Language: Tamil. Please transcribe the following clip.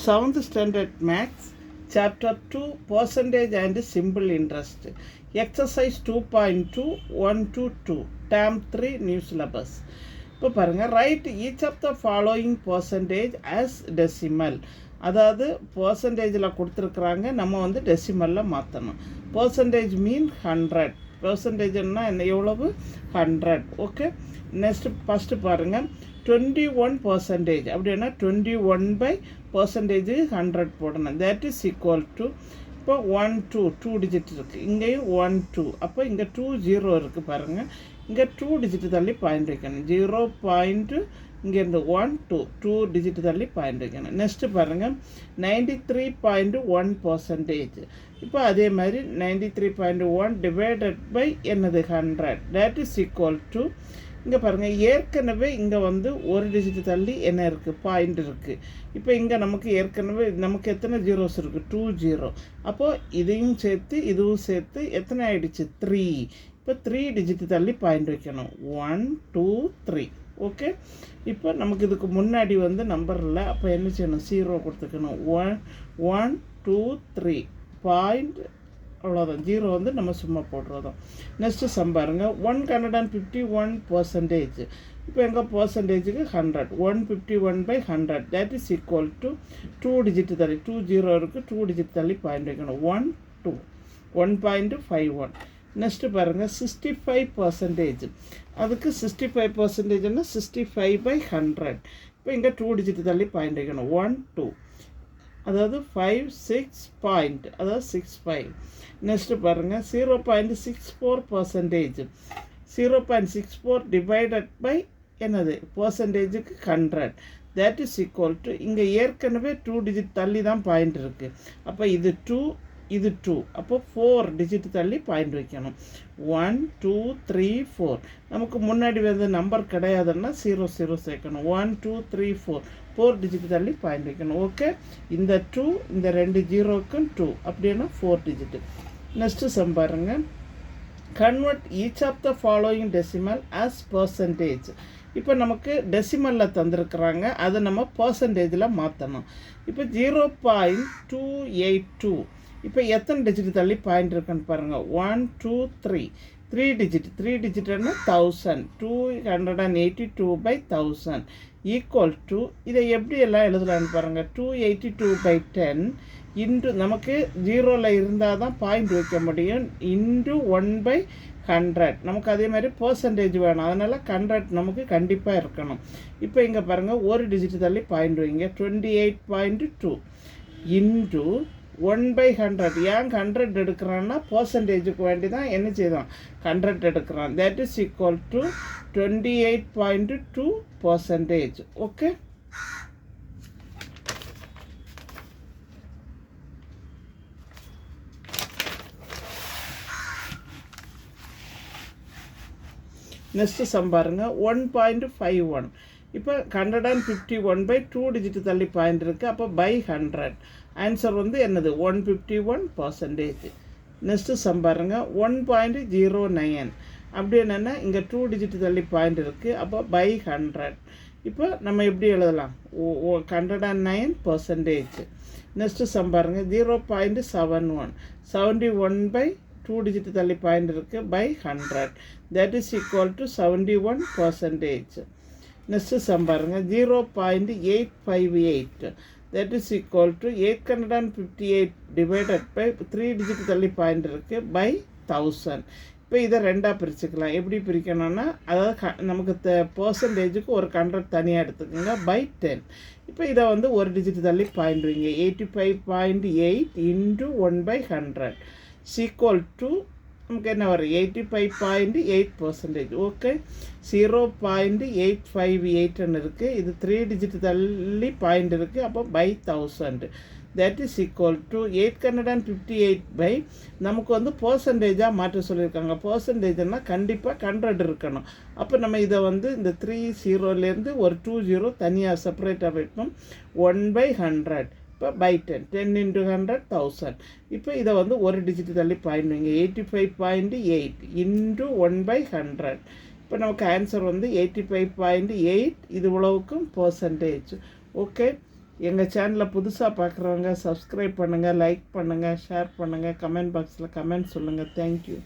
7th Standard Maths, Chapter 2, Percentage and Simple Interest. Exercise 2.2, 1 to 2, Term 3, New Syllabus. இப்போ பாருங்கள், write each of the following percentage as decimal. அதாவது பர்சன்டேஜில் கொடுத்துருக்குறாங்க, நம்ம வந்து டெசிமலில் மாற்றணும். பர்சன்டேஜ் மீன் 100. பர்சன்டேஜ்னா என்ன, எவ்வளவு? 100. ஓகே, நெக்ஸ்ட்டு ஃபஸ்ட்டு பாருங்கள், 21% அப்படின்னா 21/% 100 போடணும். தேட் இஸ் ஈக்குவல் டு, இப்போ 1 2 டிஜிட் இருக்குது, இங்கேயும் 1 2, அப்போ இங்கே 2 0 இருக்குது பாருங்கள். இங்கே 2 டிஜிட் தள்ளி பாயிண்ட் வைக்கணும். 0. இங்கேருந்து 1 2 டிஜிட் தள்ளி பாயிண்ட் வைக்கணும். நெக்ஸ்ட்டு பாருங்கள், 93.1%. இப்போ அதே மாதிரி 93.1 டிவைடட் பை என்னது 100. தேட் இஸ் ஈக்குவல் டு, இங்கே பாருங்கள், ஏற்கனவே இங்கே வந்து ஒரு டிஜிட் தள்ளி என்ன இருக்குது, பாயிண்ட் இருக்குது. இப்போ இங்கே நமக்கு ஏற்கனவே நமக்கு எத்தனை ஜீரோஸ் இருக்குது, 2 0. அப்போது இதையும் சேர்த்து இதுவும் சேர்த்து எத்தனை ஆகிடுச்சு, 3. இப்போ 3 டிஜிட் தள்ளி பாயிண்ட் வைக்கணும். 1 2 3. ஓகே, இப்போ நமக்கு இதுக்கு முன்னாடி வந்து நம்பர் இல்லை, அப்போ என்ன செய்யணும், 0 கொடுத்துக்கணும். 1 1 2 3 பாயிண்ட், அவ்வளோதான். 0 வந்து நம்ம சும்மா போடுறதும். நெக்ஸ்ட்டு சம் பாருங்க, 151%. இப்போ எங்கள் பர்சன்டேஜுக்கு 100. 151/100 that is equal to 2 digit தள்ளி 2 0 இருக்குது, 2 டிஜிட் தள்ளி பாயிண்ட் வைக்கணும். 1 2 1.51. நெக்ஸ்ட்டு பாருங்கள், 65%. அதுக்கு 65%ன்னா 65/100. இப்போ இங்கே 2 டிஜிட் தள்ளி பாயிண்ட் வைக்கணும். 1 2, அதாவது 5 6 பாயிண்ட், அதாவது 65. நெக்ஸ்ட்டு பாருங்கள், 0.64%. 0.64 டிவைடட் பை என்னது, பர்சன்டேஜுக்கு 100. தேட் இஸ் ஈக்குவல் டு, இங்கே ஏற்கனவே 2 டிஜிட் தள்ளி தான் பாயிண்ட் இருக்குது. அப்போ இது 2 இது 2, அப்போ 4 டிஜிட் தள்ளி பாயிண்ட் வைக்கணும். 1 2 3 4. நமக்கு முன்னாடி வந்து நம்பர் கிடையாதுன்னா 0 0 சேர்க்கணும். 1 2 3 4 4 டிஜிட் தள்ளி பாயிண்ட் வைக்கணும். ஓகே, இந்த 2 இந்த 2 ஜீரோக்கும் 2, அப்படின்னா 4 டிஜிட். நெக்ஸ்ட்டு சம் பாருங்க, convert each of the following decimal as percentage. இப்போ நமக்கு டெசிமலில் தந்துருக்குறாங்க, அதை நம்ம பர்சன்டேஜில் மாற்றணும். இப்போ 0.282. இப்போ எத்தனை டிஜிட் தள்ளி பாயிண்ட் இருக்குன்னு பாருங்கள். 1 2 3 3 டிஜிட். 3 டிஜிட்னா 1000. 282/1000 ஈக்குவல் டு, இதை எப்படி எல்லாம் எழுதலான்னு பாருங்கள். 282/10 இன்ட்டு, நமக்கு 0ல் இருந்தால் தான் பாயிண்ட் வைக்க முடியும், இன்ட்டு 1/100. நமக்கு அதே மாதிரி பர்சன்டேஜ் வேணும், அதனால் 100 நமக்கு கண்டிப்பாக இருக்கணும். இப்போ இங்கே பாருங்கள், ஒரு டிஜிட் தள்ளி பாயிண்ட் வைங்க. 28.2 இன்ட்டு 1/100. ஏன் 100 எடுக்கிறான்னா பர்சன்டேஜுக்கு வேண்டி தான் என்ன செய்தோம், 100 எடுக்கிறான். That is equal to 28.2%. Okay, next sum பாருங்க, 1.51. இப்போ 151/2 டிஜிட் தள்ளி பாயிண்ட் இருக்குது, அப்போ பை 100. ஆன்சர் வந்து என்னது, 151%. நெக்ஸ்ட்டு சம் பாருங்க, 1.09. அப்படி என்னென்னா இங்கே 2 டிஜிட் தள்ளி பாயிண்ட் இருக்குது, அப்போ பை 100. இப்போ நம்ம எப்படி எழுதலாம், 109%. நெக்ஸ்ட்டு சம் பாருங்க, 0.71. 71/2 டிஜிட் தள்ளி பாயிண்ட் இருக்குது, by 100. That is equal to 71%. Next sum பாருங்கள், 0.858. that is equal to 858 divided by 3 digit தள்ளி பாயிண்ட் இருக்குது, பை 1000. இப்போ இதை ரெண்டாக பிரிச்சுக்கலாம். எப்படி பிரிக்கணும்னா, அதாவது நமக்கு பர்சன்டேஜுக்கு ஒரு 100 தனியாக எடுத்துக்கோங்க, பை 10. இப்போ இதை வந்து ஒரு டிஜிட் தள்ளி பாயிண்ட் வைங்க. 85.8 இன்ட்டு 1/100 ஈக்குவல் டு, நமக்கு என்ன வரும், 85.8%. ஓகே, 0.858 இருக்குது, இது 3 டிஜிட் தள்ளி பாயிண்ட் இருக்குது, அப்போ by 1000. That is equal to 858 நமக்கு வந்து பர்சன்டேஜாக மாற்ற சொல்லியிருக்காங்க. பர்சன்டேஜ்னால் கண்டிப்பாக 100 இருக்கணும். அப்போ நம்ம இதை வந்து இந்த 3 0லேருந்து ஒரு 2 0 தனியாக செப்பரேட்டாக வைப்போம். 1/100. இப்போ பை 10 10 × 100 1000. இப்போ இதை வந்து ஒரு டிஜிட் தள்ளி பாயிண்ட் வைங்க. 85.8 இன்ட்டு 1/100. இப்போ நமக்கு ஆன்சர் வந்து 85.8. இது இவ்வளவுக்கும் பர்சன்டேஜ். ஓகே, எங்கள் சேனலை புதுசாக பார்க்குறவங்க சப்ஸ்கிரைப் பண்ணுங்கள், லைக் பண்ணுங்கள், ஷேர் பண்ணுங்கள், கமெண்ட் பாக்ஸில் கமெண்ட் சொல்லுங்கள். தேங்க்யூ.